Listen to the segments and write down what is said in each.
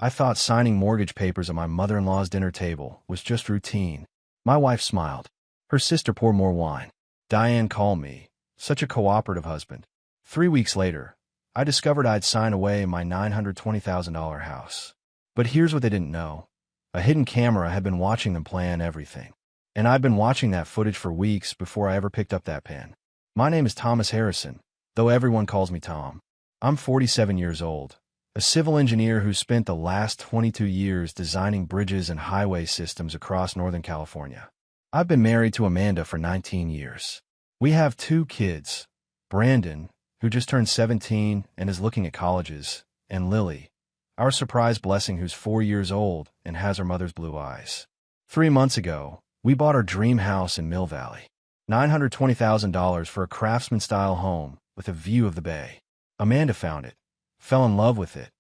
I thought signing mortgage papers at my mother-in-law's dinner table was just routine. My wife smiled. Her sister poured more wine. Diane called me. Such a cooperative husband. 3 weeks later, I discovered I'd signed away my $920,000 house. But here's what they didn't know. A hidden camera had been watching them plan everything. And I'd been watching that footage for weeks before I ever picked up that pen. My name is Thomas Harrison, though everyone calls me Tom. I'm 47 years old, a civil engineer who spent the last 22 years designing bridges and highway systems across Northern California. I've been married to Amanda for 19 years. We have 2 kids, Brandon, who just turned 17 and is looking at colleges, and Lily, our surprise blessing who's 4 years old and has her mother's blue eyes. 3 months ago, we bought our dream house in Mill Valley. $920,000 for a craftsman-style home with a view of the bay. Amanda found it, fell in love with it,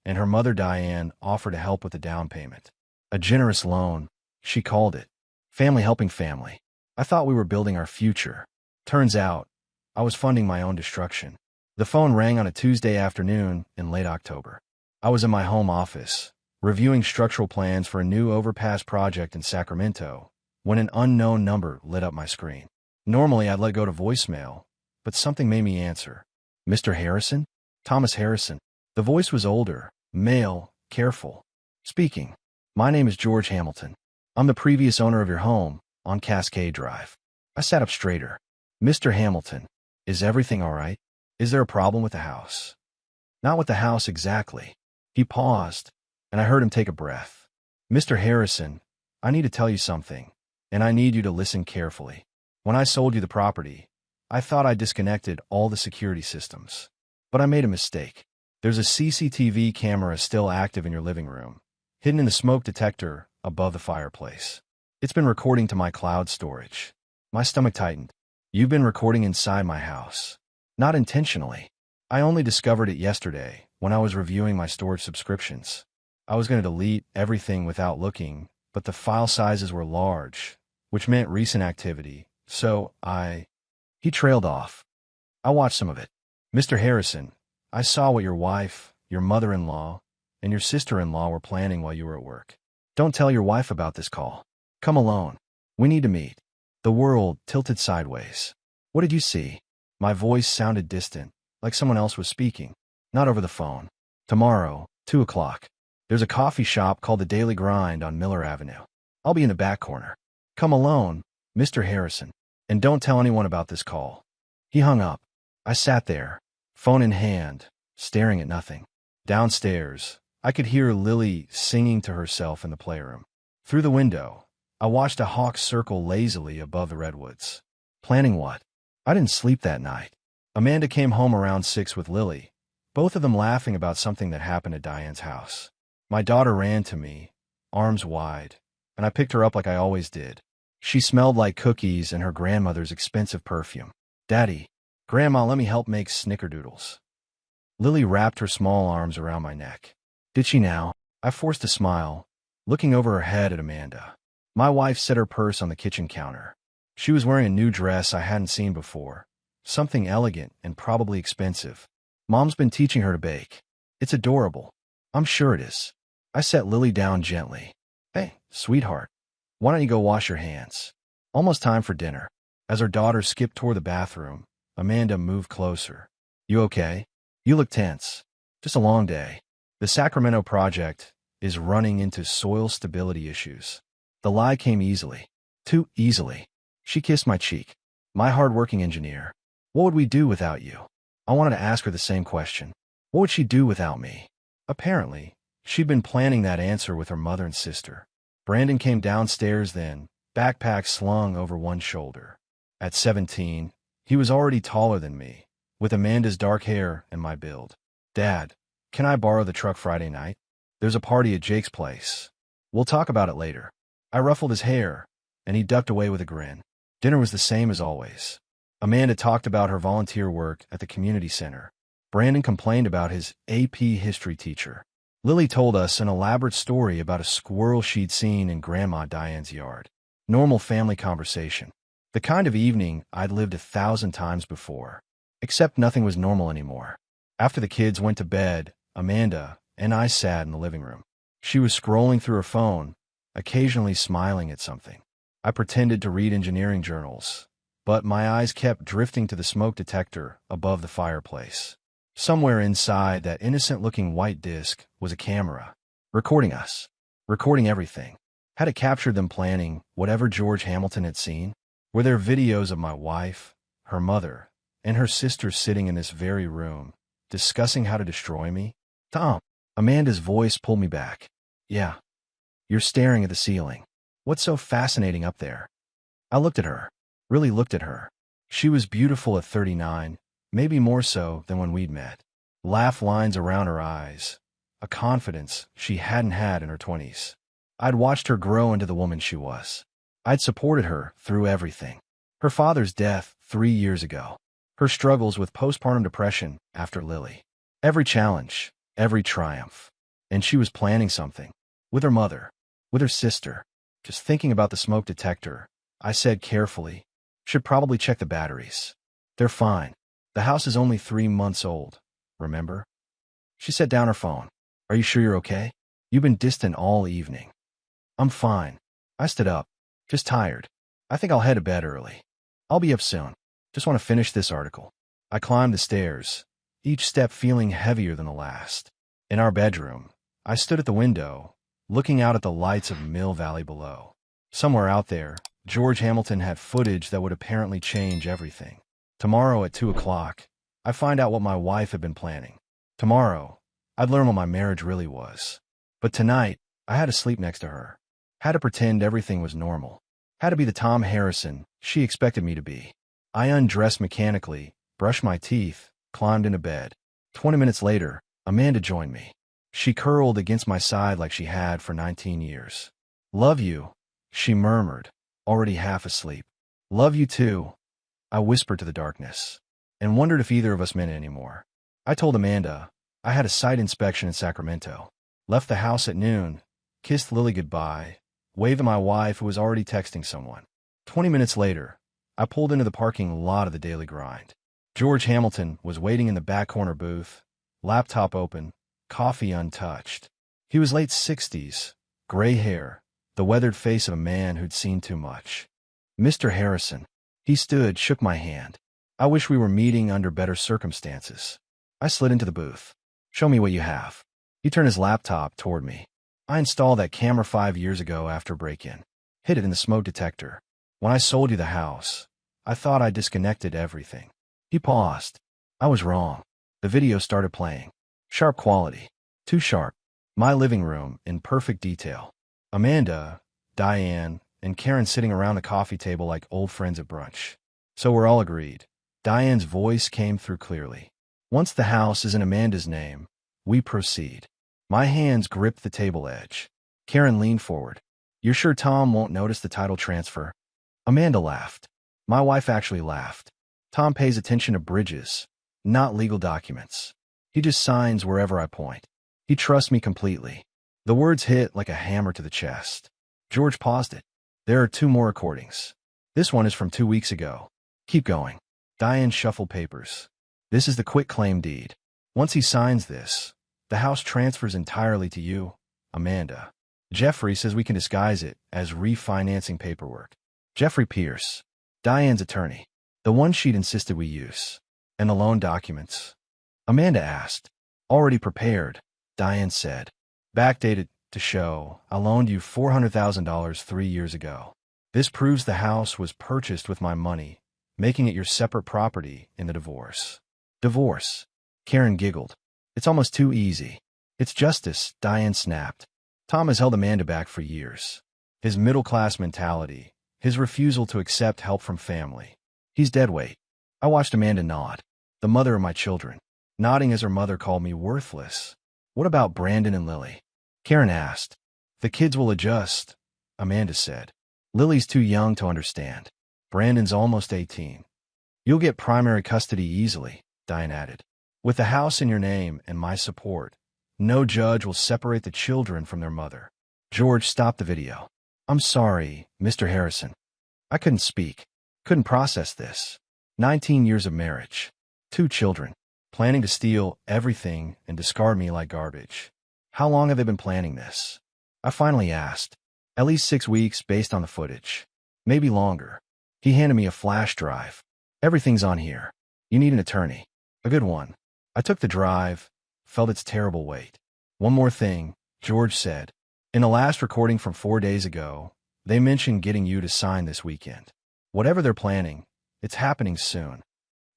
and her mother Diane offered to help with the down payment. A generous loan, she called it. Family helping family. I thought we were building our future. Turns out, I was funding my own destruction. The phone rang on a Tuesday afternoon in late October. I was in my home office, reviewing structural plans for a new overpass project in Sacramento, when an unknown number lit up my screen. Normally, I'd let go to voicemail, but something made me answer. Mr. Harrison? Thomas Harrison. The voice was older, male, careful. Speaking. My name is George Hamilton. I'm the previous owner of your home on Cascade Drive. I sat up straighter. Mr. Hamilton, is everything all right? Is there a problem with the house? Not with the house exactly. He paused, and I heard him take a breath. Mr. Harrison, I need to tell you something, and I need you to listen carefully. When I sold you the property, I thought I disconnected all the security systems. But I made a mistake. There's a CCTV camera still active in your living room, hidden in the smoke detector above the fireplace. It's been recording to my cloud storage. My stomach tightened. You've been recording inside my house. Not intentionally. I only discovered it yesterday when I was reviewing my storage subscriptions. I was going to delete everything without looking, but the file sizes were large, which meant recent activity. So He trailed off. I watched some of it. Mr. Harrison, I saw what your wife, your mother-in-law, and your sister-in-law were planning while you were at work. Don't tell your wife about this call. Come alone. We need to meet. The world tilted sideways. What did you see? My voice sounded distant, like someone else was speaking. Not over the phone. Tomorrow, 2 o'clock. There's a coffee shop called the Daily Grind on Miller Avenue. I'll be in the back corner. Come alone, Mr. Harrison. And don't tell anyone about this call. He hung up. I sat there, phone in hand, staring at nothing. Downstairs, I could hear Lily singing to herself in the playroom. Through the window, I watched a hawk circle lazily above the redwoods. Planning what? I didn't sleep that night. Amanda came home around 6 with Lily, both of them laughing about something that happened at Diane's house. My daughter ran to me, arms wide, and I picked her up like I always did. She smelled like cookies and her grandmother's expensive perfume. Daddy, Grandma, let me help make snickerdoodles. Lily wrapped her small arms around my neck. Did she now? I forced a smile, looking over her head at Amanda. My wife set her purse on the kitchen counter. She was wearing a new dress I hadn't seen before, something elegant and probably expensive. Mom's been teaching her to bake. It's adorable. I'm sure it is. I set Lily down gently. Hey, sweetheart. Why don't you go wash your hands? Almost time for dinner. As her daughter skipped toward the bathroom, Amanda moved closer. You okay? You look tense. Just a long day. The Sacramento project is running into soil stability issues. The lie came easily. Too easily. She kissed my cheek. My hard-working engineer. What would we do without you? I wanted to ask her the same question. What would she do without me? Apparently, she'd been planning that answer with her mother and sister. Brandon came downstairs then, backpack slung over one shoulder. At 17, he was already taller than me, with Amanda's dark hair and my build. Dad, can I borrow the truck Friday night? There's a party at Jake's place. We'll talk about it later. I ruffled his hair, and he ducked away with a grin. Dinner was the same as always. Amanda talked about her volunteer work at the community center. Brandon complained about his AP history teacher. Lily told us an elaborate story about a squirrel she'd seen in Grandma Diane's yard. Normal family conversation. The kind of evening I'd lived 1,000 times before. Except nothing was normal anymore. After the kids went to bed, Amanda and I sat in the living room. She was scrolling through her phone, occasionally smiling at something. I pretended to read engineering journals, but my eyes kept drifting to the smoke detector above the fireplace. Somewhere inside that innocent-looking white disc was a camera, recording us, recording everything. Had it captured them planning whatever George Hamilton had seen? Were there videos of my wife, her mother, and her sister sitting in this very room, discussing how to destroy me? Tom, Amanda's voice pulled me back. Yeah. You're staring at the ceiling. What's so fascinating up there? I looked at her, really looked at her. She was beautiful at 39, maybe more so than when we'd met. Laugh lines around her eyes, a confidence she hadn't had in her 20s. I'd watched her grow into the woman she was. I'd supported her through everything. Her father's death 3 years ago. Her struggles with postpartum depression after Lily. Every challenge, every triumph. And she was planning something. With her mother. With her sister. Just thinking about the smoke detector, I said carefully, should probably check the batteries. They're fine. The house is only 3 months old, remember? She set down her phone. Are you sure you're okay? You've been distant all evening. I'm fine. I stood up. Just tired. I think I'll head to bed early. I'll be up soon. Just want to finish this article. I climbed the stairs, each step feeling heavier than the last. In our bedroom, I stood at the window, looking out at the lights of Mill Valley below. Somewhere out there, George Hamilton had footage that would apparently change everything. Tomorrow at 2 o'clock, I find out what my wife had been planning. Tomorrow, I'd learn what my marriage really was. But tonight, I had to sleep next to her. Had to pretend everything was normal. Had to be the Tom Harrison she expected me to be. I undressed mechanically, brushed my teeth, climbed into bed. 20 minutes later, Amanda joined me. She curled against my side like she had for 19 years. Love you, she murmured, already half asleep. Love you too, I whispered to the darkness, and wondered if either of us meant it anymore. I told Amanda I had a site inspection in Sacramento. Left the house at noon, kissed Lily goodbye, waved at my wife who was already texting someone. 20 minutes later, I pulled into the parking lot of the Daily Grind. George Hamilton was waiting in the back corner booth, laptop open, coffee untouched. He was late 60s, gray hair, the weathered face of a man who'd seen too much. Mr. Harrison. He stood, shook my hand. I wish we were meeting under better circumstances. I slid into the booth. Show me what you have. He turned his laptop toward me. I installed that camera 5 years ago after break-in. Hid it in the smoke detector. When I sold you the house, I thought I disconnected everything. He paused. I was wrong. The video started playing. Sharp quality. Too sharp. My living room in perfect detail. Amanda, Diane, and Karen sitting around the coffee table like old friends at brunch. So we're all agreed. Diane's voice came through clearly. Once the house is in Amanda's name, we proceed. My hands gripped the table edge. Karen leaned forward. You're sure Tom won't notice the title transfer? Amanda laughed. My wife actually laughed. Tom pays attention to bridges, not legal documents. He just signs wherever I point. He trusts me completely. The words hit like a hammer to the chest. George paused it. There are 2 more recordings. This one is from 2 weeks ago. Keep going. Diane shuffled papers. This is the quitclaim deed. Once he signs this, the house transfers entirely to you, Amanda. Jeffrey says we can disguise it as refinancing paperwork. Jeffrey Pierce, Diane's attorney. The one she'd insisted we use. And the loan documents. Amanda asked. Already prepared, Diane said. Backdated to show I loaned you $400,000 3 years ago. This proves the house was purchased with my money, making it your separate property in the divorce. Divorce. Karen giggled. It's almost too easy. It's justice, Diane snapped. Tom has held Amanda back for years. His middle-class mentality, his refusal to accept help from family. He's dead weight. I watched Amanda nod, the mother of my children, nodding as her mother called me worthless. What about Brandon and Lily? Karen asked. The kids will adjust, Amanda said. Lily's too young to understand. Brandon's almost 18. You'll get primary custody easily, Diane added. With the house in your name and my support, no judge will separate the children from their mother. George stopped the video. I'm sorry, Mr. Harrison. I couldn't speak. Couldn't process this. 19 years of marriage. 2 children. Planning to steal everything and discard me like garbage. How long have they been planning this? I finally asked. At least 6 weeks based on the footage. Maybe longer. He handed me a flash drive. Everything's on here. You need an attorney. A good one. I took the drive, felt its terrible weight. One more thing, George said. In the last recording from 4 days ago, they mentioned getting you to sign this weekend. Whatever they're planning, it's happening soon.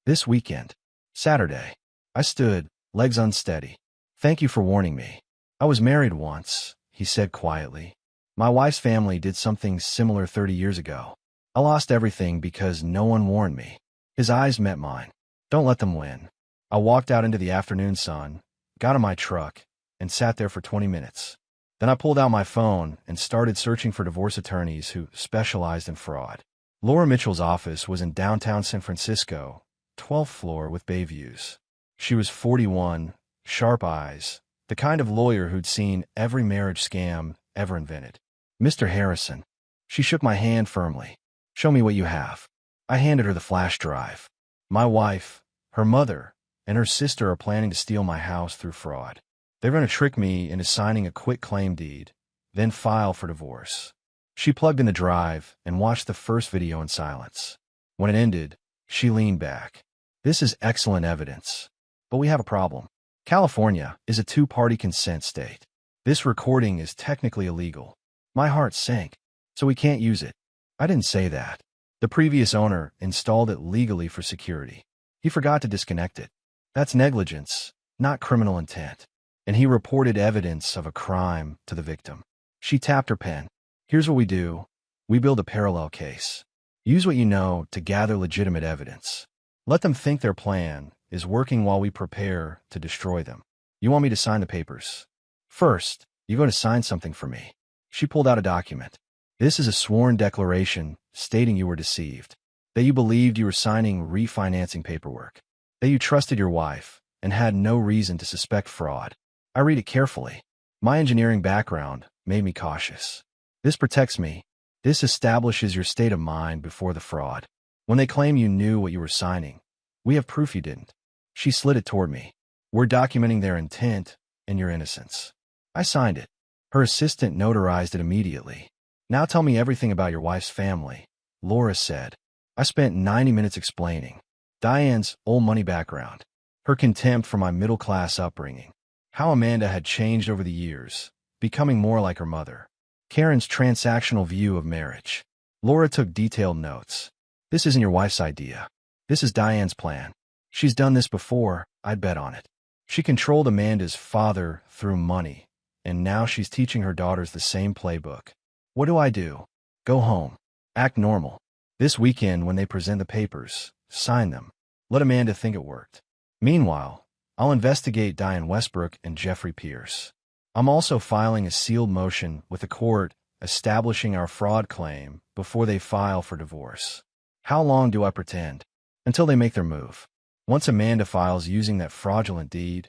This weekend. Saturday. I stood, legs unsteady. Thank you for warning me. I was married once, he said quietly. My wife's family did something similar 30 years ago. I lost everything because no one warned me. His eyes met mine. Don't let them win. I walked out into the afternoon sun, got in my truck, and sat there for 20 minutes. Then I pulled out my phone and started searching for divorce attorneys who specialized in fraud. Laura Mitchell's office was in downtown San Francisco, 12th floor with bay views. She was 41, sharp eyes, the kind of lawyer who'd seen every marriage scam ever invented. Mr. Harrison. She shook my hand firmly. Show me what you have. I handed her the flash drive. My wife, her mother, and her sister are planning to steal my house through fraud. They're going to trick me into signing a quitclaim deed, then file for divorce. She plugged in the drive and watched the first video in silence. When it ended, she leaned back. This is excellent evidence. But we have a problem. California is a two-party consent state. This recording is technically illegal. My heart sank. So we can't use it. I didn't say that. The previous owner installed it legally for security. He forgot to disconnect it. That's negligence, not criminal intent. And he reported evidence of a crime to the victim. She tapped her pen. Here's what we do. We build a parallel case. Use what you know to gather legitimate evidence. Let them think their plan is working while we prepare to destroy them. You want me to sign the papers? First, you're going to sign something for me. She pulled out a document. This is a sworn declaration stating you were deceived, that you believed you were signing refinancing paperwork, that you trusted your wife and had no reason to suspect fraud. I read it carefully. My engineering background made me cautious. This protects me. This establishes your state of mind before the fraud. When they claim you knew what you were signing, we have proof you didn't. She slid it toward me. We're documenting their intent and your innocence. I signed it. Her assistant notarized it immediately. Now tell me everything about your wife's family, Laura said. I spent 90 minutes explaining. Diane's old money background, her contempt for my middle-class upbringing, how Amanda had changed over the years, becoming more like her mother, Karen's transactional view of marriage. Laura took detailed notes. This isn't your wife's idea. This is Diane's plan. She's done this before, I'd bet on it. She controlled Amanda's father through money, and now she's teaching her daughters the same playbook. What do I do? Go home. Act normal. This weekend when they present the papers, sign them. Let Amanda think it worked. Meanwhile, I'll investigate Diane Westbrook and Jeffrey Pierce. I'm also filing a sealed motion with the court establishing our fraud claim before they file for divorce. How long do I pretend? Until they make their move. Once Amanda files using that fraudulent deed,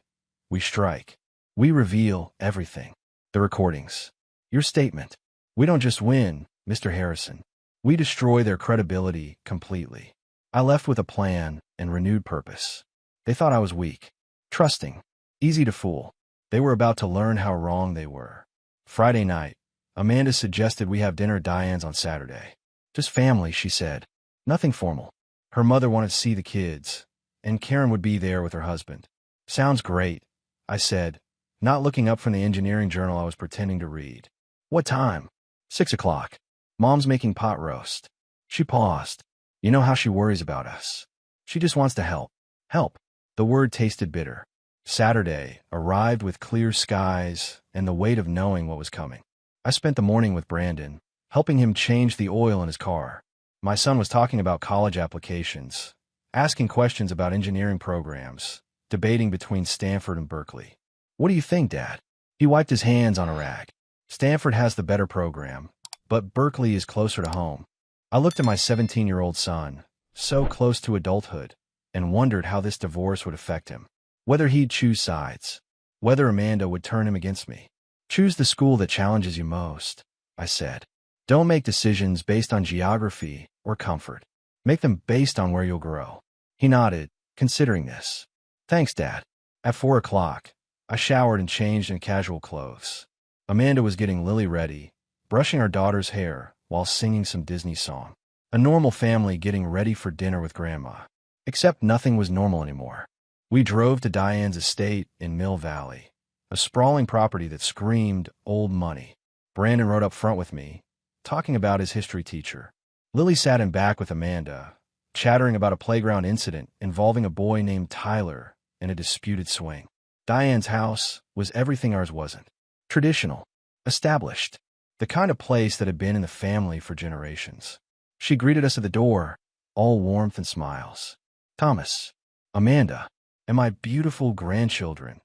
we strike. We reveal everything. The recordings. Your statement. We don't just win, Mr. Harrison. We destroy their credibility completely. I left with a plan and renewed purpose. They thought I was weak, trusting, easy to fool. They were about to learn how wrong they were. Friday night, Amanda suggested we have dinner at Diane's on Saturday. Just family, she said. Nothing formal. Her mother wanted to see the kids, and Karen would be there with her husband. Sounds great, I said, not looking up from the engineering journal I was pretending to read. What time? 6 o'clock. Mom's making pot roast. She paused. You know how she worries about us. She just wants to help. Help. The word tasted bitter. Saturday arrived with clear skies and the weight of knowing what was coming. I spent the morning with Brandon, helping him change the oil in his car. My son was talking about college applications, asking questions about engineering programs, debating between Stanford and Berkeley. What do you think, Dad? He wiped his hands on a rag. Stanford has the better program, but Berkeley is closer to home. I looked at my 17-year-old son, so close to adulthood, and wondered how this divorce would affect him. Whether he'd choose sides. Whether Amanda would turn him against me. Choose the school that challenges you most, I said. Don't make decisions based on geography or comfort. Make them based on where you'll grow. He nodded, considering this. Thanks, Dad. At 4 o'clock, I showered and changed in casual clothes. Amanda was getting Lily ready, brushing our daughter's hair while singing some Disney song. A normal family getting ready for dinner with Grandma. Except nothing was normal anymore. We drove to Diane's estate in Mill Valley, a sprawling property that screamed old money. Brandon rode up front with me, talking about his history teacher. Lily sat in back with Amanda, chattering about a playground incident involving a boy named Tyler and a disputed swing. Diane's house was everything ours wasn't. Traditional, established, the kind of place that had been in the family for generations. She greeted us at the door, all warmth and smiles. Thomas, Amanda, and my beautiful grandchildren.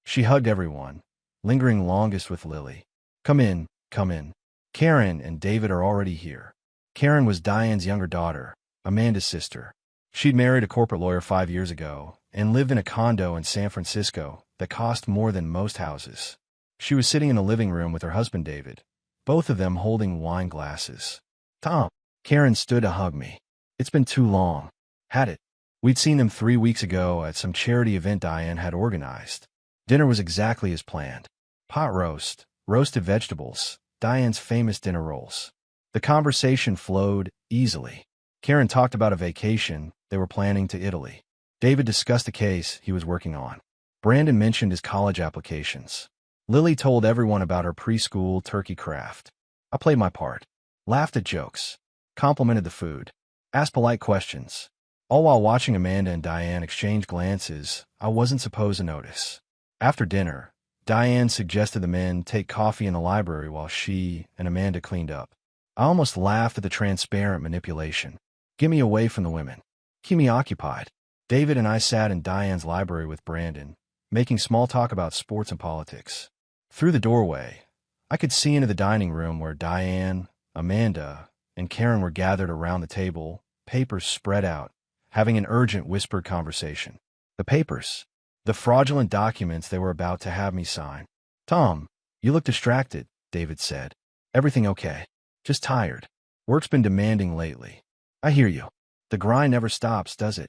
She hugged everyone, lingering longest with Lily. Come in, come in. Karen and David are already here. Karen was Diane's younger daughter, Amanda's sister. She'd married a corporate lawyer 5 years ago and lived in a condo in San Francisco that cost more than most houses. She was sitting in the living room with her husband David, both of them holding wine glasses. Tom, Karen stood to hug me. It's been too long. Had it? We'd seen them 3 weeks ago at some charity event Diane had organized. Dinner was exactly as planned. Pot roast, roasted vegetables, Diane's famous dinner rolls. The conversation flowed easily. Karen talked about a vacation they were planning to Italy. David discussed a case he was working on. Brandon mentioned his college applications. Lily told everyone about her preschool turkey craft. I played my part, laughed at jokes, complimented the food, asked polite questions, all while watching Amanda and Diane exchange glances I wasn't supposed to notice. After dinner, Diane suggested the men take coffee in the library while she and Amanda cleaned up. I almost laughed at the transparent manipulation. Get me away from the women. Keep me occupied. David and I sat in Diane's library with Brandon, making small talk about sports and politics. Through the doorway, I could see into the dining room where Diane, Amanda, and Karen were gathered around the table, papers spread out, having an urgent whispered conversation. The papers. The fraudulent documents they were about to have me sign. Tom, you look distracted, David said. Everything okay? Just tired. Work's been demanding lately. I hear you. The grind never stops, does it?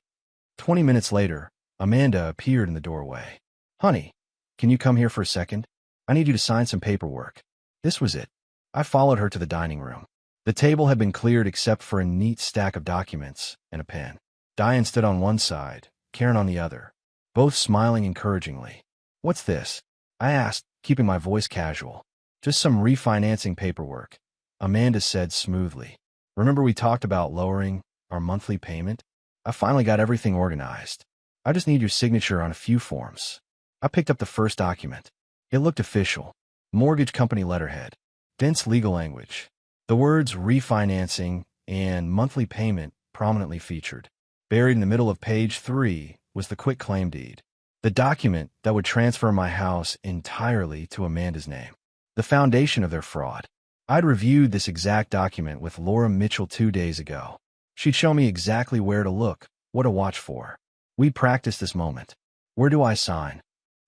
20 minutes later, Amanda appeared in the doorway. Honey, can you come here for a second? I need you to sign some paperwork. This was it. I followed her to the dining room. The table had been cleared except for a neat stack of documents and a pen. Diane stood on one side, Karen on the other, both smiling encouragingly. What's this? I asked, keeping my voice casual. Just some refinancing paperwork, Amanda said smoothly. Remember we talked about lowering our monthly payment? I finally got everything organized. I just need your signature on a few forms. I picked up the first document. It looked official. Mortgage company letterhead. Dense legal language. The words refinancing and monthly payment prominently featured. Buried in the middle of page 3 was the quitclaim deed. The document that would transfer my house entirely to Amanda's name. The foundation of their fraud. I'd reviewed this exact document with Laura Mitchell 2 days ago. She'd show me exactly where to look, what to watch for. We'd practiced this moment. Where do I sign?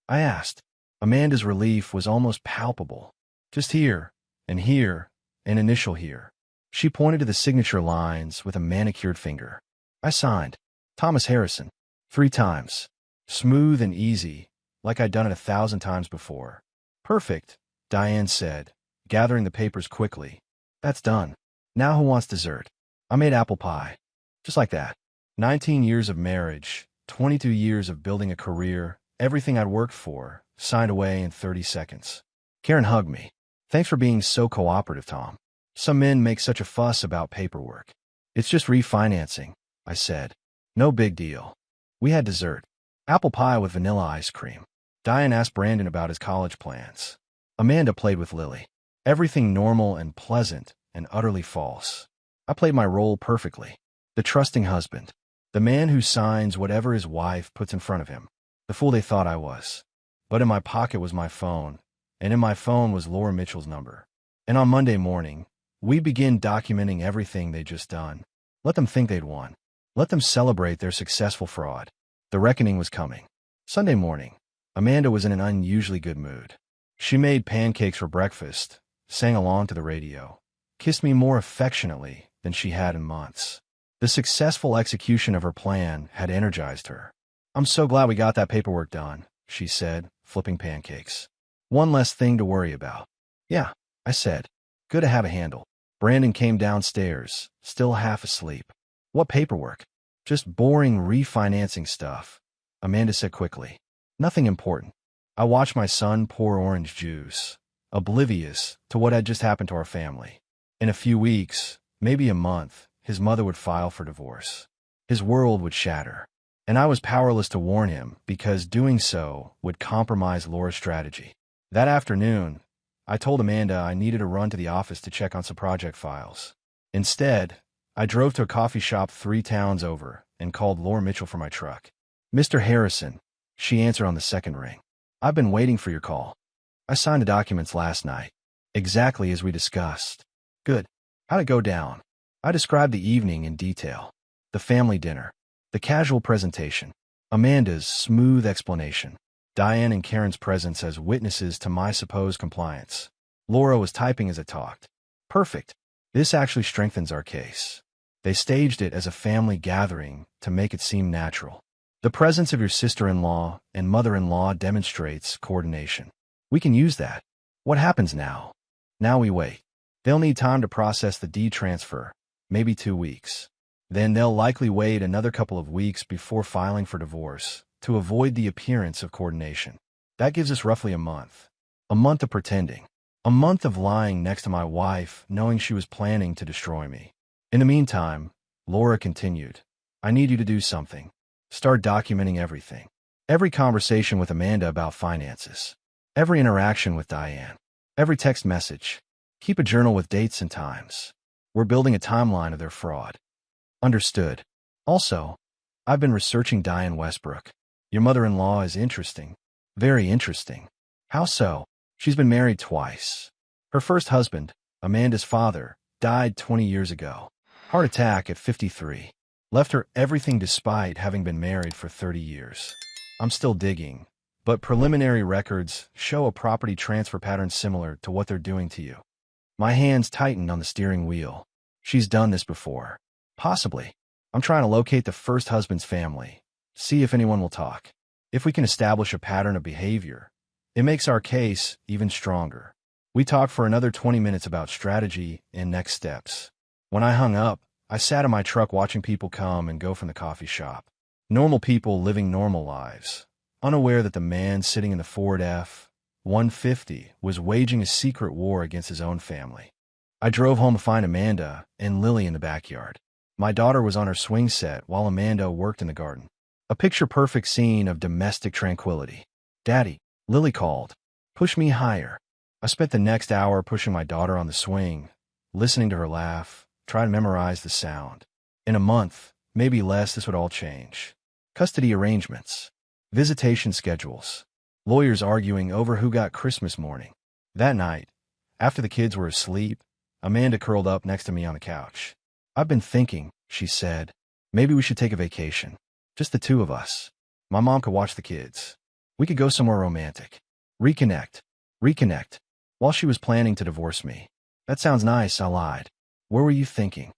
I asked. Amanda's relief was almost palpable. Just here, and initial here. She pointed to the signature lines with a manicured finger. I signed. Thomas Harrison. 3 times. Smooth and easy, like I'd done it 1,000 times before. Perfect, Diane said, gathering the papers quickly. That's done. Now who wants dessert? I made apple pie. Just like that. 19 years of marriage, 22 years of building a career, everything I'd worked for, signed away in 30 seconds. Karen hugged me. Thanks for being so cooperative, Tom. Some men make such a fuss about paperwork. It's just refinancing, I said. No big deal. We had dessert. Apple pie with vanilla ice cream. Diane asked Brandon about his college plans. Amanda played with Lily. Everything normal and pleasant and utterly false. I played my role perfectly. The trusting husband. The man who signs whatever his wife puts in front of him. The fool they thought I was. But in my pocket was my phone, and in my phone was Laura Mitchell's number. And on Monday morning, we begin documenting everything they'd just done. Let them think they'd won. Let them celebrate their successful fraud. The reckoning was coming. Sunday morning, Amanda was in an unusually good mood. She made pancakes for breakfast, sang along to the radio, kissed me more affectionately than she had in months. The successful execution of her plan had energized her. I'm so glad we got that paperwork done, she said, flipping pancakes. One less thing to worry about. Yeah, I said. Good to have a handle. Brandon came downstairs, still half asleep. What paperwork? Just boring refinancing stuff, Amanda said quickly. Nothing important. I watched my son pour orange juice, oblivious to what had just happened to our family. In a few weeks, maybe a month, his mother would file for divorce. His world would shatter. And I was powerless to warn him because doing so would compromise Laura's strategy. That afternoon, I told Amanda I needed to run to the office to check on some project files. Instead, I drove to a coffee shop 3 towns over and called Laura Mitchell from my truck. Mr. Harrison, she answered on the second ring. I've been waiting for your call. I signed the documents last night, exactly as we discussed. Good. How'd it go down? I described the evening in detail. The family dinner. The casual presentation. Amanda's smooth explanation. Diane and Karen's presence as witnesses to my supposed compliance. Laura was typing as I talked. Perfect. This actually strengthens our case. They staged it as a family gathering to make it seem natural. The presence of your sister-in-law and mother-in-law demonstrates coordination. We can use that. What happens now? Now we wait. They'll need time to process the deed transfer, maybe 2 weeks. Then they'll likely wait another couple of weeks before filing for divorce to avoid the appearance of coordination. That gives us roughly a month. A month of pretending. A month of lying next to my wife, knowing she was planning to destroy me. In the meantime, Laura continued, I need you to do something. Start documenting everything. Every conversation with Amanda about finances. Every interaction with Diane. Every text message. Keep a journal with dates and times. We're building a timeline of their fraud. Understood. Also, I've been researching Diane Westbrook. Your mother-in-law is interesting. Very interesting. How so? She's been married twice. Her first husband, Amanda's father, died 20 years ago. Heart attack at 53. Left her everything despite having been married for 30 years. I'm still digging, but preliminary records show a property transfer pattern similar to what they're doing to you. My hands tightened on the steering wheel. She's done this before. Possibly. I'm trying to locate the first husband's family, see if anyone will talk. If we can establish a pattern of behavior, it makes our case even stronger. We talked for another 20 minutes about strategy and next steps. When I hung up, I sat in my truck watching people come and go from the coffee shop. Normal people living normal lives, unaware that the man sitting in the Ford F-150 was waging a secret war against his own family. I drove home to find Amanda and Lily in the backyard. My daughter was on her swing set while Amanda worked in the garden. A picture-perfect scene of domestic tranquility. Daddy, Lily called. Push me higher. I spent the next hour pushing my daughter on the swing, listening to her laugh, trying to memorize the sound. In a month, maybe less, this would all change. Custody arrangements. Visitation schedules. Lawyers arguing over who got Christmas morning. That night, after the kids were asleep, Amanda curled up next to me on the couch. I've been thinking, she said, maybe we should take a vacation. Just the 2 of us. My mom could watch the kids. We could go somewhere romantic. Reconnect. While she was planning to divorce me. That sounds nice, I lied. Where were you thinking?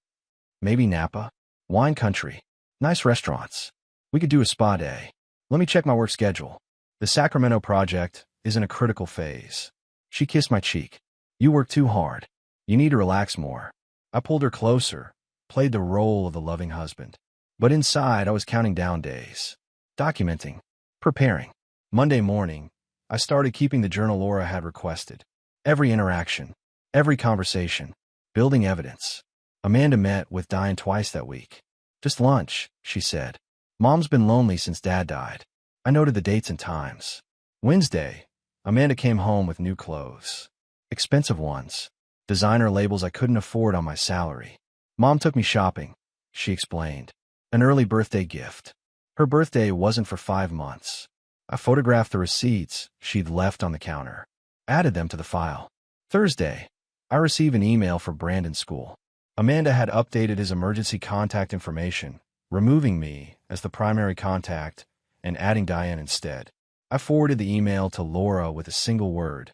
Maybe Napa? Wine country. Nice restaurants. We could do a spa day. Let me check my work schedule. The Sacramento project is in a critical phase. She kissed my cheek. You work too hard. You need to relax more. I pulled her closer, played the role of the loving husband. But inside, I was counting down days. Documenting. Preparing. Monday morning, I started keeping the journal Laura had requested. Every interaction. Every conversation. Building evidence. Amanda met with Diane twice that week. Just lunch, she said. Mom's been lonely since Dad died. I noted the dates and times. Wednesday, Amanda came home with new clothes. Expensive ones. Designer labels I couldn't afford on my salary. Mom took me shopping, she explained. An early birthday gift. Her birthday wasn't for 5 months. I photographed the receipts she'd left on the counter. Added them to the file. Thursday, I received an email from Brandon's school. Amanda had updated his emergency contact information, removing me as the primary contact and adding Diane instead. I forwarded the email to Laura with a single word.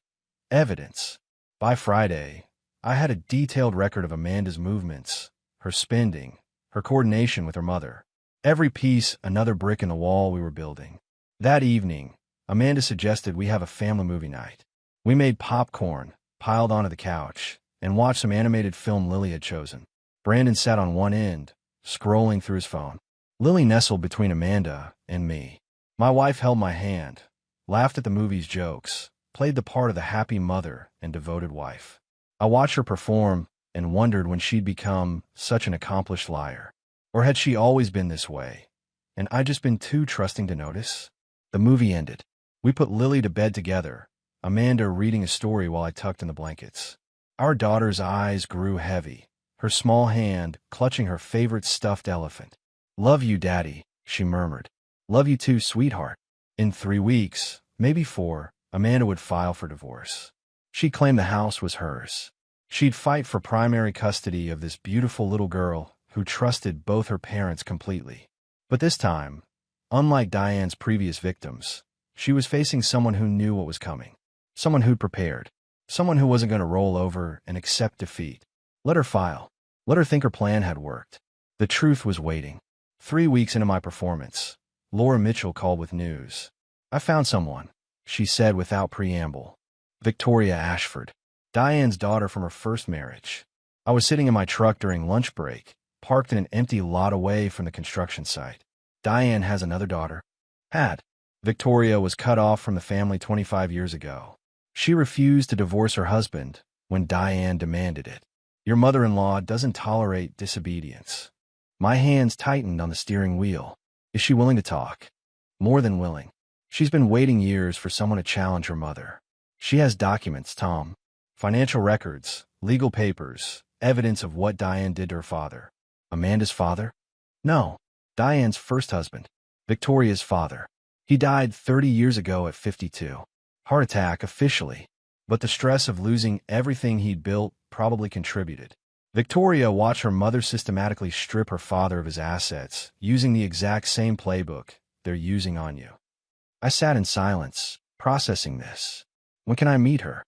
Evidence. By Friday, I had a detailed record of Amanda's movements, her spending, her coordination with her mother. Every piece another brick in the wall we were building. That evening, Amanda suggested we have a family movie night. We made popcorn, piled onto the couch, and watched some animated film Lily had chosen. Brandon sat on one end, scrolling through his phone. Lily nestled between Amanda and me. My wife held my hand, laughed at the movie's jokes, played the part of the happy mother and devoted wife. I watched her perform and wondered when she'd become such an accomplished liar. Or had she always been this way, and I'd just been too trusting to notice? The movie ended. We put Lily to bed together, Amanda reading a story while I tucked in the blankets. Our daughter's eyes grew heavy, her small hand clutching her favorite stuffed elephant. "Love you, Daddy," she murmured. "Love you too, sweetheart." In 3 weeks, maybe 4, Amanda would file for divorce. She claimed the house was hers. She'd fight for primary custody of this beautiful little girl who trusted both her parents completely. But this time, unlike Diane's previous victims, she was facing someone who knew what was coming, someone who'd prepared, someone who wasn't going to roll over and accept defeat. Let her file. Let her think her plan had worked. The truth was waiting. 3 weeks into my performance, Laura Mitchell called with news. "I found someone," she said without preamble. Victoria Ashford, Diane's daughter from her first marriage. I was sitting in my truck during lunch break, parked in an empty lot away from the construction site. "Diane has another daughter." Had. Victoria was cut off from the family 25 years ago. She refused to divorce her husband when Diane demanded it. "Your mother-in-law doesn't tolerate disobedience." My hands tightened on the steering wheel. Is she willing to talk? More than willing. She's been waiting years for someone to challenge her mother. She has documents, Tom. Financial records, legal papers, evidence of what Diane did to her father. Amanda's father? No. Diane's first husband. Victoria's father. He died 30 years ago at 52. Heart attack officially. But the stress of losing everything he'd built probably contributed. Victoria watched her mother systematically strip her father of his assets, using the exact same playbook they're using on you. I sat in silence, processing this. When can I meet her?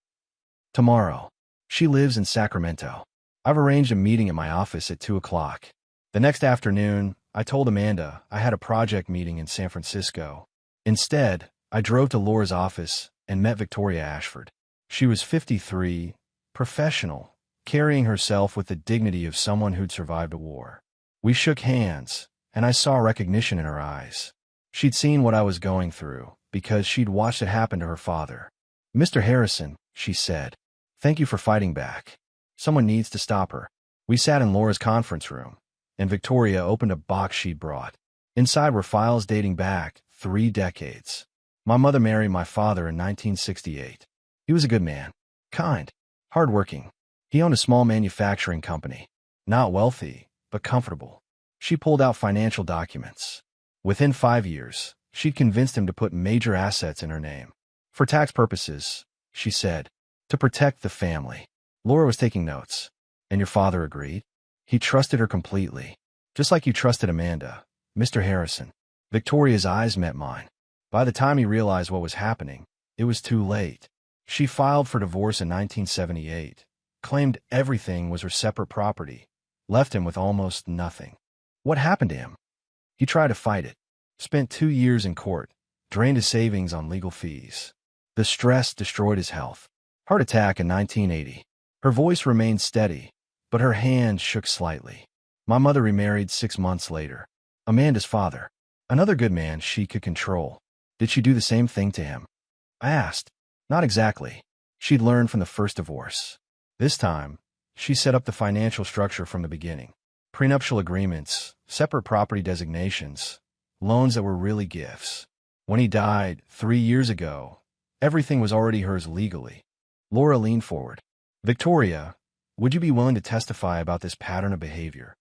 Tomorrow. She lives in Sacramento. I've arranged a meeting at my office at 2 o'clock. The next afternoon, I told Amanda I had a project meeting in San Francisco. Instead, I drove to Laura's office and met Victoria Ashford. She was 53, professional, carrying herself with the dignity of someone who'd survived a war. We shook hands, and I saw recognition in her eyes. She'd seen what I was going through, because she'd watched it happen to her father. "Mr. Harrison," she said, "thank you for fighting back. Someone needs to stop her." We sat in Laura's conference room, and Victoria opened a box she'd brought. Inside were files dating back 3 decades. My mother married my father in 1968. He was a good man, kind, hardworking. He owned a small manufacturing company. Not wealthy, but comfortable. She pulled out financial documents. Within 5 years, she'd convinced him to put major assets in her name. "For tax purposes," she said, "to protect the family." Laura was taking notes. "And your father agreed?" "He trusted her completely. Just like you trusted Amanda, Mr. Harrison." Victoria's eyes met mine. By the time he realized what was happening, it was too late. She filed for divorce in 1978, claimed everything was her separate property, left him with almost nothing. What happened to him? He tried to fight it, spent 2 years in court, drained his savings on legal fees. The stress destroyed his health. Heart attack in 1980. Her voice remained steady, but her hand shook slightly. My mother remarried 6 months later. Amanda's father. Another good man she could control. Did she do the same thing to him? I asked. Not exactly. She'd learned from the first divorce. This time, she set up the financial structure from the beginning. Prenuptial agreements, separate property designations, loans that were really gifts. When he died 3 years ago, everything was already hers legally. Laura leaned forward. "Victoria, would you be willing to testify about this pattern of behavior?"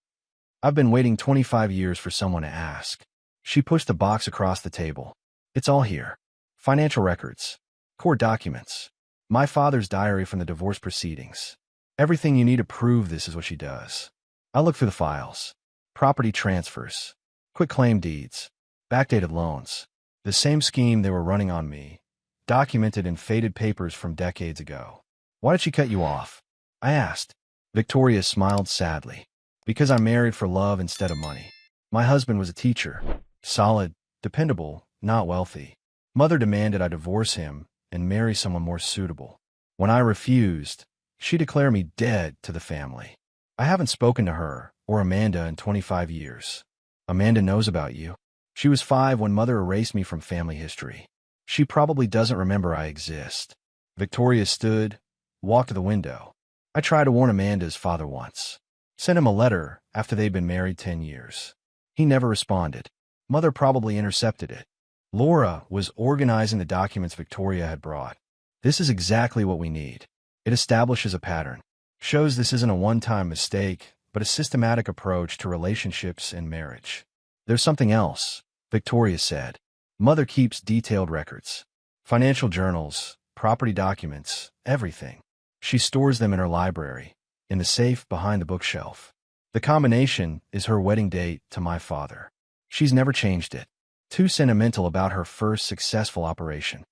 "I've been waiting 25 years for someone to ask." She pushed the box across the table. "It's all here. Financial records, court documents, my father's diary from the divorce proceedings. Everything you need to prove this is what she does." I looked through the files. Property transfers, quitclaim deeds, backdated loans. The same scheme they were running on me, documented in faded papers from decades ago. "Why did she cut you off?" I asked. Victoria smiled sadly. "Because I married for love instead of money. My husband was a teacher. Solid, dependable, not wealthy. Mother demanded I divorce him and marry someone more suitable. When I refused, she declared me dead to the family. I haven't spoken to her or Amanda in 25 years. Amanda knows about you. She was 5 when Mother erased me from family history. She probably doesn't remember I exist. Victoria stood, walked to the window. I tried to warn Amanda's father once. Sent him a letter after they'd been married 10 years. He never responded. Mother probably intercepted it. Laura was organizing the documents Victoria had brought. This is exactly what we need. It establishes a pattern. Shows this isn't a one-time mistake, but a systematic approach to relationships and marriage. There's something else, Victoria said. Mother keeps detailed records. Financial journals, property documents, everything. She stores them in her library, in the safe behind the bookshelf. The combination is her wedding date to my father. She's never changed it. Too sentimental about her first successful operation.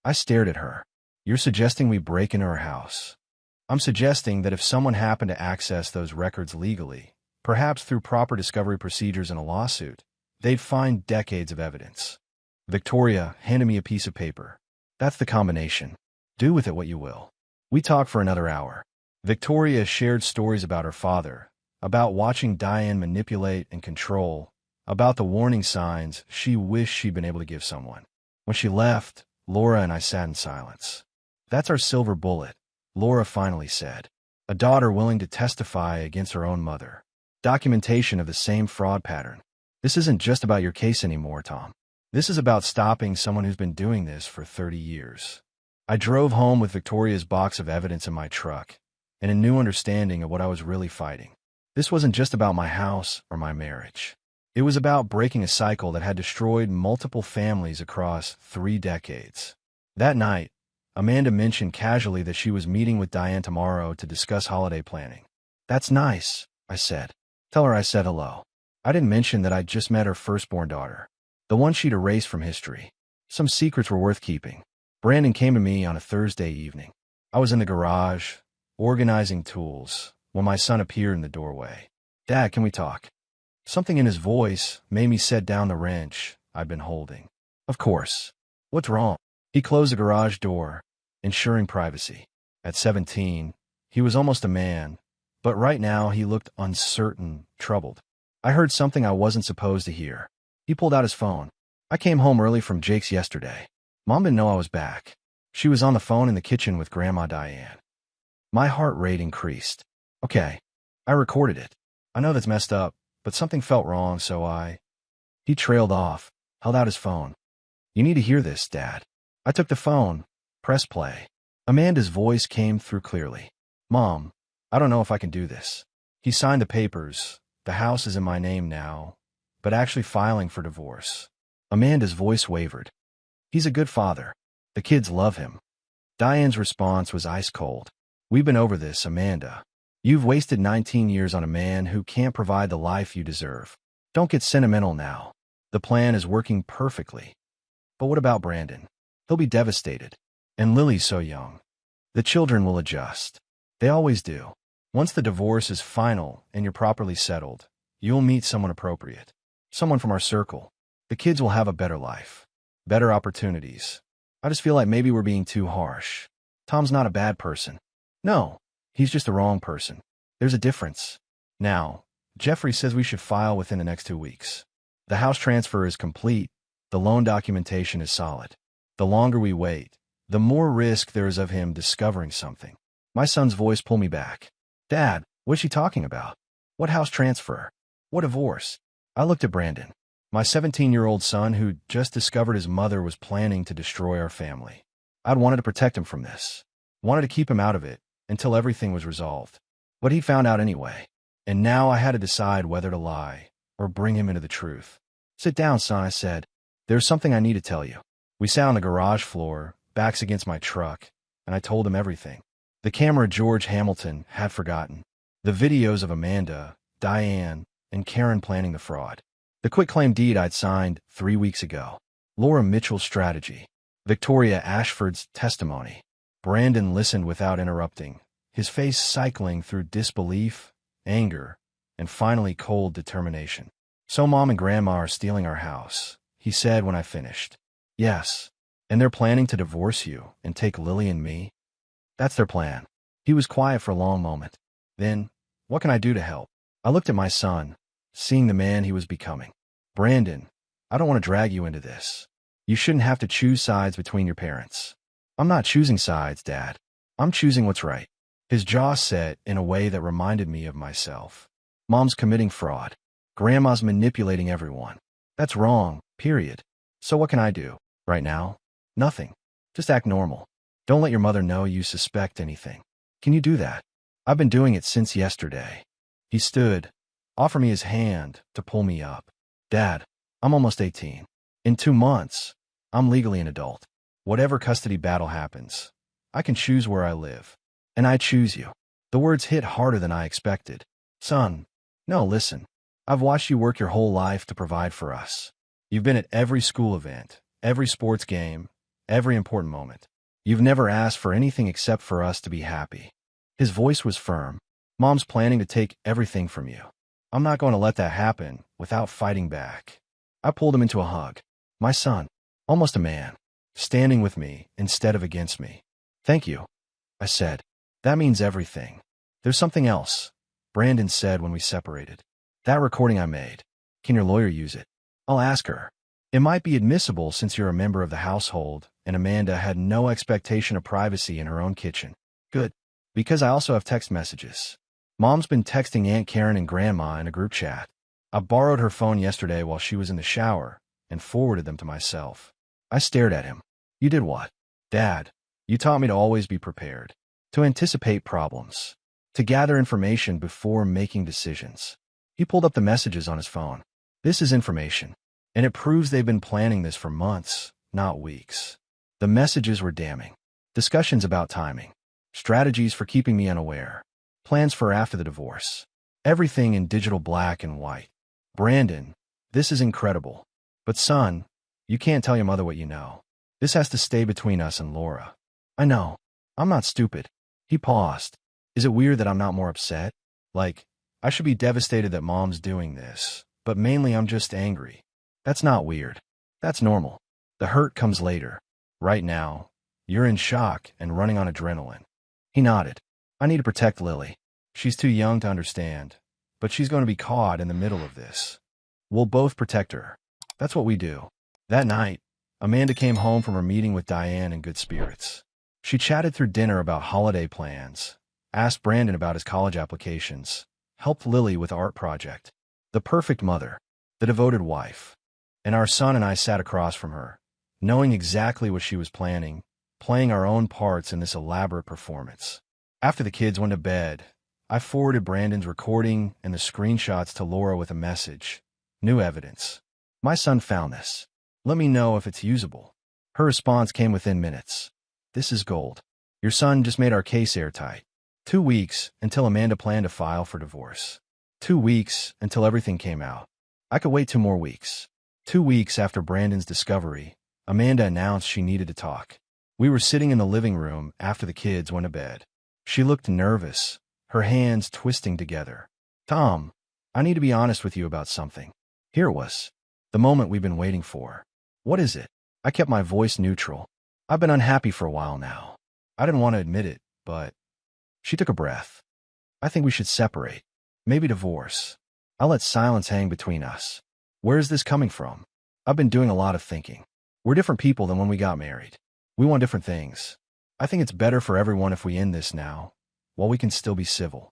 I stared at her. You're suggesting we break into her house. I'm suggesting that if someone happened to access those records legally, perhaps through proper discovery procedures in a lawsuit, they'd find decades of evidence. Victoria handed me a piece of paper. That's the combination. Do with it what you will. We talked for another hour. Victoria shared stories about her father, about watching Diane manipulate and control, about the warning signs she wished she'd been able to give someone. When she left, Laura and I sat in silence. That's our silver bullet, Laura finally said. A daughter willing to testify against her own mother. Documentation of the same fraud pattern. This isn't just about your case anymore, Tom. This is about stopping someone who's been doing this for 30 years. I drove home with Victoria's box of evidence in my truck, and a new understanding of what I was really fighting. This wasn't just about my house or my marriage. It was about breaking a cycle that had destroyed multiple families across 3 decades. That night, Amanda mentioned casually that she was meeting with Diane tomorrow to discuss holiday planning. That's nice, I said. Tell her I said hello. I didn't mention that I'd just met her firstborn daughter, the one she'd erased from history. Some secrets were worth keeping. Brandon came to me on a Thursday evening. I was in the garage, organizing tools, when my son appeared in the doorway. Dad, can we talk? Something in his voice made me set down the wrench I'd been holding. Of course. What's wrong? He closed the garage door, ensuring privacy. At 17, he was almost a man, but right now he looked uncertain, troubled. I heard something I wasn't supposed to hear. He pulled out his phone. I came home early from Jake's yesterday. Mom didn't know I was back. She was on the phone in the kitchen with Grandma Diane. My heart rate increased. Okay. I recorded it. I know that's messed up, but something felt wrong, so He trailed off, held out his phone. You need to hear this, Dad. I took the phone, pressed play. Amanda's voice came through clearly. Mom, I don't know if I can do this. He signed the papers. The house is in my name now, but actually filing for divorce. Amanda's voice wavered. He's a good father. The kids love him. Diane's response was ice cold. We've been over this, Amanda. You've wasted 19 years on a man who can't provide the life you deserve. Don't get sentimental now. The plan is working perfectly. But what about Brandon? He'll be devastated. And Lily's so young. The children will adjust. They always do. Once the divorce is final and you're properly settled, you'll meet someone appropriate. Someone from our circle. The kids will have a better life. Better opportunities. I just feel like maybe we're being too harsh. Tom's not a bad person. No, he's just the wrong person. There's a difference. Now, Jeffrey says we should file within the next 2 weeks. The house transfer is complete. The loan documentation is solid. The longer we wait, the more risk there is of him discovering something. My son's voice pulled me back. Dad, what's she talking about? What house transfer? What divorce? I looked at Brandon, my 17-year-old son who just discovered his mother was planning to destroy our family. I'd wanted to protect him from this. Wanted to keep him out of it until everything was resolved. But he found out anyway. And now I had to decide whether to lie or bring him into the truth. Sit down, son, I said. There's something I need to tell you. We sat on the garage floor, backs against my truck, and I told him everything. The camera George Hamilton had forgotten. The videos of Amanda, Diane, and Karen planning the fraud. The quitclaim deed I'd signed 3 weeks ago. Laura Mitchell's strategy. Victoria Ashford's testimony. Brandon listened without interrupting, his face cycling through disbelief, anger, and finally cold determination. So Mom and Grandma are stealing our house, he said when I finished. Yes, And they're planning to divorce you and take Lily and me? That's their plan. He was quiet for a long moment. Then, what can I do to help? I looked at my son, seeing the man he was becoming. Brandon, I don't want to drag you into this. You shouldn't have to choose sides between your parents. I'm not choosing sides, Dad. I'm choosing what's right. His jaw set in a way that reminded me of myself. Mom's committing fraud. Grandma's manipulating everyone. That's wrong, period. So what can I do? Right now? Nothing. Just act normal. Don't let your mother know you suspect anything. Can you do that? I've been doing it since yesterday. He stood, offered me his hand to pull me up. Dad, I'm almost 18. In 2 months, I'm legally an adult. Whatever custody battle happens, I can choose where I live. And I choose you. The words hit harder than I expected. Son, no, listen. I've watched you work your whole life to provide for us. You've been at every school event, every sports game, every important moment. You've never asked for anything except for us to be happy. His voice was firm. Mom's planning to take everything from you. I'm not going to let that happen without fighting back. I pulled him into a hug. My son, almost a man, standing with me instead of against me. Thank you, I said. That means everything. There's something else, Brandon said when we separated. That recording I made. Can your lawyer use it? I'll ask her. It might be admissible since you're a member of the household, and Amanda had no expectation of privacy in her own kitchen. Good. Because I also have text messages. Mom's been texting Aunt Karen and Grandma in a group chat. I borrowed her phone yesterday while she was in the shower and forwarded them to myself. I stared at him. You did what? Dad, you taught me to always be prepared, to anticipate problems, to gather information before making decisions. He pulled up the messages on his phone. This is information, and it proves they've been planning this for months, not weeks. The messages were damning. Discussions about timing, strategies for keeping me unaware, plans for after the divorce. Everything in digital black and white. Brandon, this is incredible. But son, you can't tell your mother what you know. This has to stay between us and Laura. I know. I'm not stupid. He paused. Is it weird that I'm not more upset? Like, I should be devastated that Mom's doing this, but mainly I'm just angry. That's not weird. That's normal. The hurt comes later. Right now, you're in shock and running on adrenaline. He nodded. I need to protect Lily. She's too young to understand, but she's going to be caught in the middle of this. We'll both protect her. That's what we do. That night, Amanda came home from her meeting with Diane in good spirits. She chatted through dinner about holiday plans, asked Brandon about his college applications, helped Lily with the art project. The perfect mother, the devoted wife. And our son and I sat across from her, knowing exactly what she was planning, playing our own parts in this elaborate performance. After the kids went to bed, I forwarded Brandon's recording and the screenshots to Laura with a message. New evidence. My son found this. Let me know if it's usable. Her response came within minutes. This is gold. Your son just made our case airtight. 2 weeks until Amanda planned to file for divorce. 2 weeks until everything came out. I could wait 2 more weeks. 2 weeks after Brandon's discovery, Amanda announced she needed to talk. We were sitting in the living room after the kids went to bed. She looked nervous, her hands twisting together. Tom, I need to be honest with you about something. Here it was. The moment we've been waiting for. What is it? I kept my voice neutral. I've been unhappy for a while now. I didn't want to admit it, but... She took a breath. I think we should separate. Maybe divorce. I'll let silence hang between us. Where is this coming from? I've been doing a lot of thinking. We're different people than when we got married. We want different things. I think it's better for everyone if we end this now, while we can still be civil.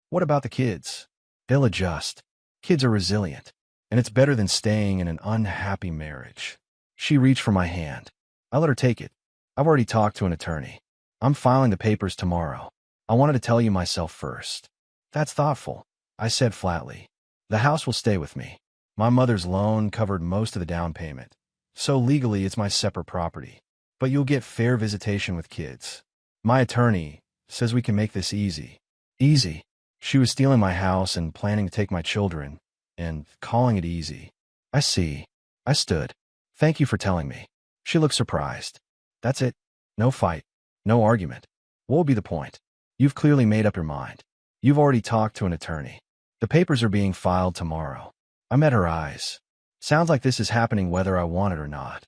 What about the kids? They'll adjust. Kids are resilient. And it's better than staying in an unhappy marriage. She reached for my hand. I let her take it. I've already talked to an attorney. I'm filing the papers tomorrow. I wanted to tell you myself first. That's thoughtful, I said flatly. The house will stay with me. My mother's loan covered most of the down payment, so legally it's my separate property. But you'll get fair visitation with kids. My attorney says we can make this easy. Easy. She was stealing my house and planning to take my children, and calling it easy. I see. I stood. Thank you for telling me. She looked surprised. That's it. No fight. No argument. What will be the point? You've clearly made up your mind. You've already talked to an attorney. The papers are being filed tomorrow. I met her eyes. Sounds like this is happening whether I want it or not.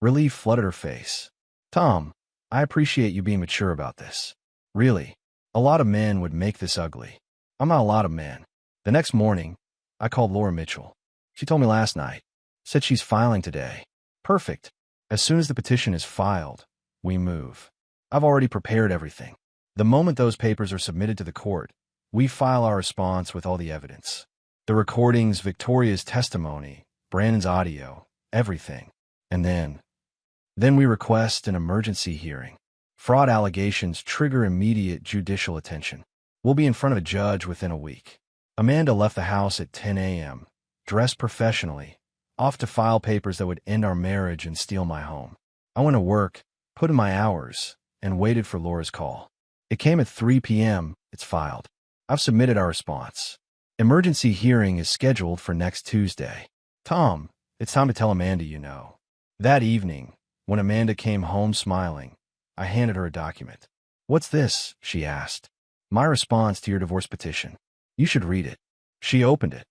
Relief flooded her face. Tom, I appreciate you being mature about this. Really, a lot of men would make this ugly. I'm not a lot of men. The next morning, I called Laura Mitchell. She told me last night. Said she's filing today. Perfect. As soon as the petition is filed, we move. I've already prepared everything. The moment those papers are submitted to the court, we file our response with all the evidence. The recordings, Victoria's testimony, Brandon's audio, everything. And then we request an emergency hearing. Fraud allegations trigger immediate judicial attention. We'll be in front of a judge within a week. Amanda left the house at 10 a.m., dressed professionally, off to file papers that would end our marriage and steal my home. I went to work, put in my hours, and waited for Laura's call. It came at 3 p.m. It's filed. I've submitted our response. Emergency hearing is scheduled for next Tuesday. Tom, it's time to tell Amanda you know. That evening, when Amanda came home smiling, I handed her a document. What's this? She asked. My response to your divorce petition. You should read it. She opened it,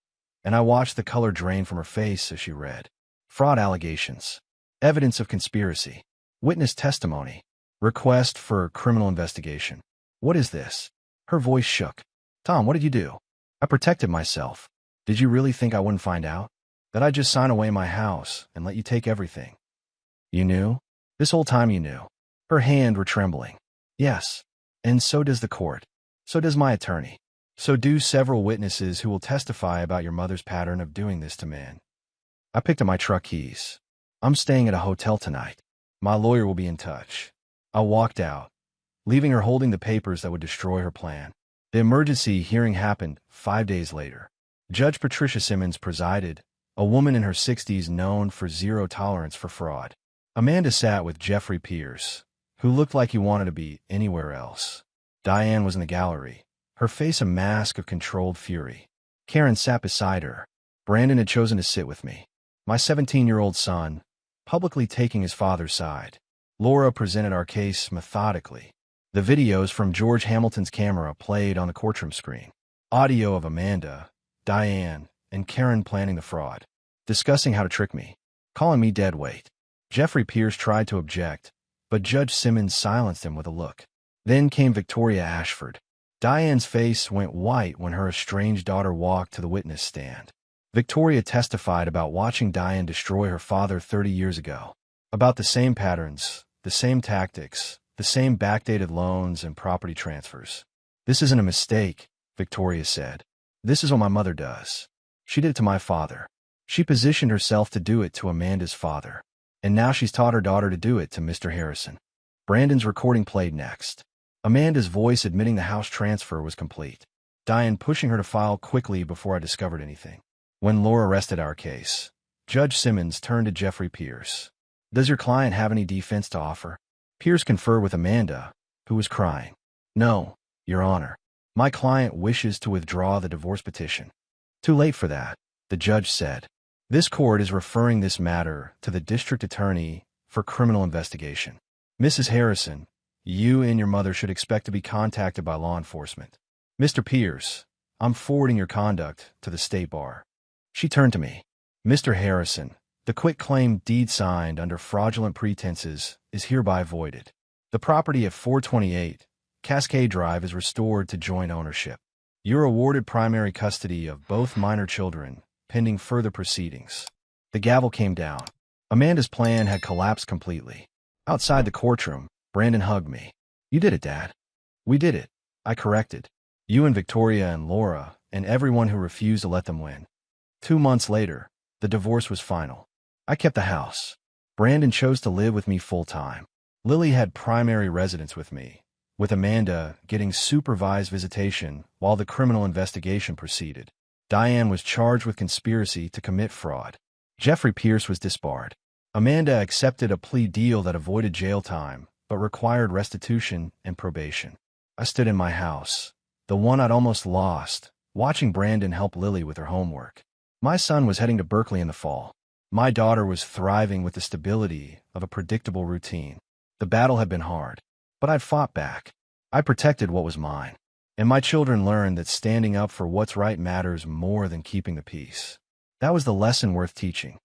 and I watched the color drain from her face as she read. Fraud allegations. Evidence of conspiracy. Witness testimony. Request for criminal investigation. What is this? Her voice shook. Tom, what did you do? I protected myself. Did you really think I wouldn't find out? That I'd just sign away my house and let you take everything? You knew? This whole time you knew. Her hands were trembling. Yes. And so does the court. So does my attorney. So do several witnesses who will testify about your mother's pattern of doing this to men. I picked up my truck keys. I'm staying at a hotel tonight. My lawyer will be in touch. I walked out, leaving her holding the papers that would destroy her plan. The emergency hearing happened 5 days later. Judge Patricia Simmons presided, a woman in her 60s known for zero tolerance for fraud. Amanda sat with Jeffrey Pierce, who looked like he wanted to be anywhere else. Diane was in the gallery, her face a mask of controlled fury. Karen sat beside her. Brandon had chosen to sit with me. My 17-year-old son, publicly taking his father's side. Laura presented our case methodically. The videos from George Hamilton's camera played on the courtroom screen. Audio of Amanda, Diane, and Karen planning the fraud, discussing how to trick me, calling me dead weight. Jeffrey Pierce tried to object, but Judge Simmons silenced him with a look. Then came Victoria Ashford. Diane's face went white when her estranged daughter walked to the witness stand. Victoria testified about watching Diane destroy her father 30 years ago, about the same patterns, the same tactics, the same backdated loans and property transfers. This isn't a mistake, Victoria said. This is what my mother does. She did it to my father. She positioned herself to do it to Amanda's father. And now she's taught her daughter to do it to Mr. Harrison. Brandon's recording played next. Amanda's voice admitting the house transfer was complete. Diane pushing her to file quickly before I discovered anything. When Laura rested our case, Judge Simmons turned to Jeffrey Pierce. Does your client have any defense to offer? Pierce conferred with Amanda, who was crying. No, Your Honor. My client wishes to withdraw the divorce petition. Too late for that, the judge said. This court is referring this matter to the district attorney for criminal investigation. Mrs. Harrison, you and your mother should expect to be contacted by law enforcement. Mr. Pierce, I'm forwarding your conduct to the state bar. She turned to me. Mr. Harrison, the quitclaim deed signed under fraudulent pretenses is hereby voided. The property at 428 Cascade Drive is restored to joint ownership. You're awarded primary custody of both minor children, pending further proceedings. The gavel came down. Amanda's plan had collapsed completely. Outside the courtroom, Brandon hugged me. You did it, Dad. We did it. I corrected. You and Victoria and Laura and everyone who refused to let them win. 2 months later, the divorce was final. I kept the house. Brandon chose to live with me full-time. Lily had primary residence with me, with Amanda getting supervised visitation while the criminal investigation proceeded. Diane was charged with conspiracy to commit fraud. Jeffrey Pierce was disbarred. Amanda accepted a plea deal that avoided jail time, but required restitution and probation. I stood in my house, the one I'd almost lost, watching Brandon help Lily with her homework. My son was heading to Berkeley in the fall. My daughter was thriving with the stability of a predictable routine. The battle had been hard, but I'd fought back. I protected what was mine. And my children learned that standing up for what's right matters more than keeping the peace. That was the lesson worth teaching.